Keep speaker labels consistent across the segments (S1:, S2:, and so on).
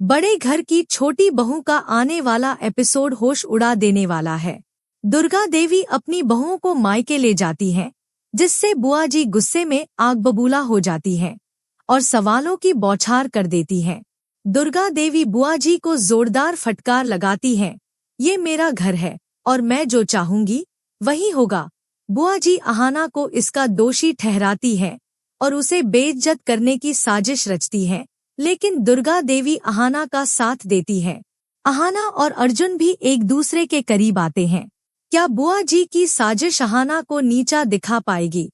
S1: बड़े घर की छोटी बहू का आने वाला एपिसोड होश उड़ा देने वाला है। दुर्गा देवी अपनी बहुओं को मायके ले जाती हैं, जिससे बुआ जी गुस्से में आग बबूला हो जाती हैं और सवालों की बौछार कर देती हैं। दुर्गा देवी बुआ जी को जोरदार फटकार लगाती हैं, ये मेरा घर है और मैं जो चाहूंगी वही होगा। बुआ जी अहाना को इसका दोषी ठहराती है और उसे बेइज्जत करने की साजिश रचती है, लेकिन दुर्गा देवी अहाना का साथ देती है। अहाना और अर्जुन भी एक दूसरे के करीब आते हैं। क्या बुआ जी की साजिश अहाना को नीचा दिखा पाएगी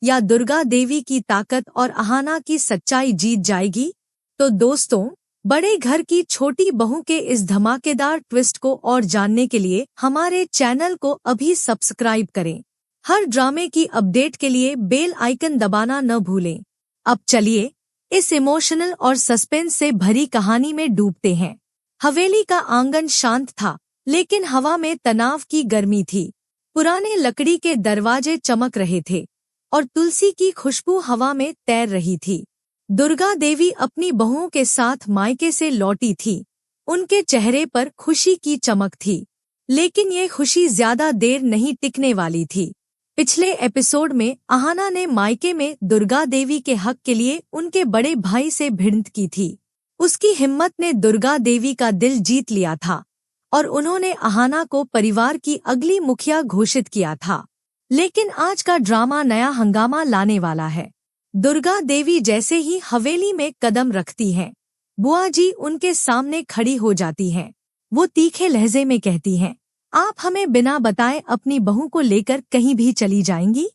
S1: या दुर्गा देवी की ताकत और अहाना की सच्चाई जीत जाएगी? तो दोस्तों, बड़े घर की छोटी बहू के इस धमाकेदार ट्विस्ट को और जानने के लिए हमारे चैनल को अभी सब्सक्राइब करें। हर ड्रामे की अपडेट के लिए बेल आइकन दबाना न भूलें। अब चलिए इस इमोशनल और सस्पेंस से भरी कहानी में डूबते हैं। हवेली का आंगन शांत था, लेकिन हवा में तनाव की गर्मी थी। पुराने लकड़ी के दरवाजे चमक रहे थे और तुलसी की खुशबू हवा में तैर रही थी। दुर्गा देवी अपनी बहुओं के साथ मायके से लौटी थी। उनके चेहरे पर खुशी की चमक थी, लेकिन ये खुशी ज्यादा देर नहीं टिकने वाली थी। पिछले एपिसोड में अहाना ने मायके में दुर्गा देवी के हक के लिए उनके बड़े भाई से भिड़ंत की थी। उसकी हिम्मत ने दुर्गा देवी का दिल जीत लिया था और उन्होंने अहाना को परिवार की अगली मुखिया घोषित किया था। लेकिन आज का ड्रामा नया हंगामा लाने वाला है। दुर्गा देवी जैसे ही हवेली में कदम रखती हैं, बुआ जी उनके सामने खड़ी हो जाती हैं। वो तीखे लहजे में कहती हैं, आप हमें बिना बताए अपनी बहू को लेकर कहीं भी चली जाएंगी?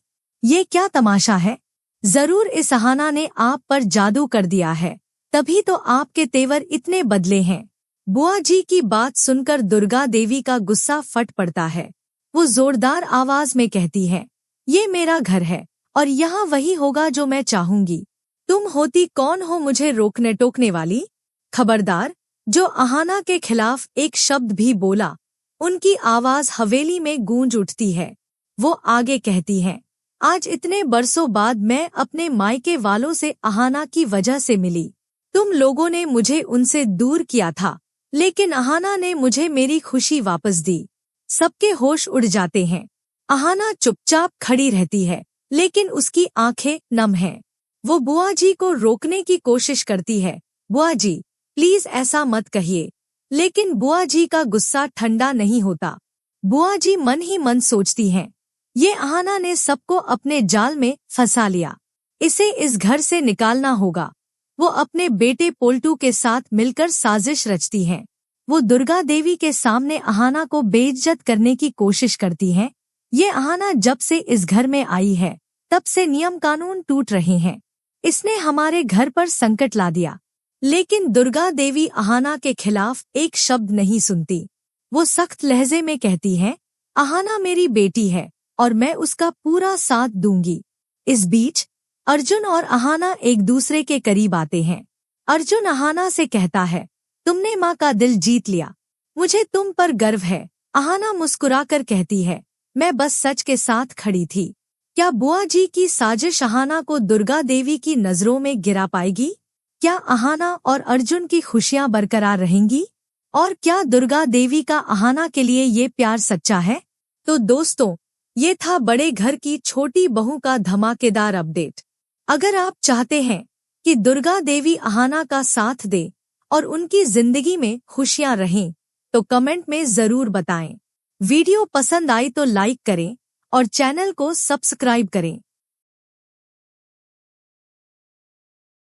S1: ये क्या तमाशा है? जरूर इस अहाना ने आप पर जादू कर दिया है, तभी तो आपके तेवर इतने बदले हैं। बुआ जी की बात सुनकर दुर्गा देवी का गुस्सा फट पड़ता है। वो जोरदार आवाज में कहती है, ये मेरा घर है और यहाँ वही होगा जो मैं चाहूंगी। तुम होती कौन हो मुझे रोकने टोकने वाली? खबरदार! जो अहाना के खिलाफ एक शब्द भी बोला, उनकी आवाज हवेली में गूंज उठती है। वो आगे कहती हैं, आज इतने बरसों बाद मैं अपने मायके वालों से अहाना की वजह से मिली। तुम लोगों ने मुझे उनसे दूर किया था, लेकिन अहाना ने मुझे मेरी खुशी वापस दी। सबके होश उड़ जाते हैं। अहाना चुपचाप खड़ी रहती है, लेकिन उसकी आंखें नम हैं। वो बुआ जी को रोकने की कोशिश करती है। बुआ जी, प्लीज ऐसा मत कहिए। लेकिन बुआ जी का गुस्सा ठंडा नहीं होता। बुआ जी मन ही मन सोचती हैं, ये अहाना ने सबको अपने जाल में फंसा लिया। इसे इस घर से निकालना होगा। वो अपने बेटे पोल्टू के साथ मिलकर साजिश रचती हैं। वो दुर्गा देवी के सामने अहाना को बेइज्जत करने की कोशिश करती हैं। ये अहाना जब से इस घर में आई है, तब से नियम कानून टूट रहे हैं। इसने हमारे घर पर संकट ला दिया। लेकिन दुर्गा देवी अहाना के खिलाफ एक शब्द नहीं सुनती। वो सख्त लहजे में कहती है, अहाना मेरी बेटी है और मैं उसका पूरा साथ दूंगी। इस बीच अर्जुन और अहाना एक दूसरे के करीब आते हैं। अर्जुन अहाना से कहता है, तुमने माँ का दिल जीत लिया। मुझे तुम पर गर्व है। अहाना मुस्कुराकर कहती है, मैं बस सच के साथ खड़ी थी। क्या बुआ जी की साजिश अहाना को दुर्गा देवी की नजरों में गिरा पाएगी? क्या अहाना और अर्जुन की खुशियां बरकरार रहेंगी? और क्या दुर्गा देवी का अहाना के लिए ये प्यार सच्चा है? तो दोस्तों, ये था बड़े घर की छोटी बहू का धमाकेदार अपडेट। अगर आप चाहते हैं कि दुर्गा देवी अहाना का साथ दे और उनकी जिंदगी में खुशियां रहें, तो कमेंट में जरूर बताएं। वीडियो पसंद आई तो लाइक करें और चैनल को सब्सक्राइब करें।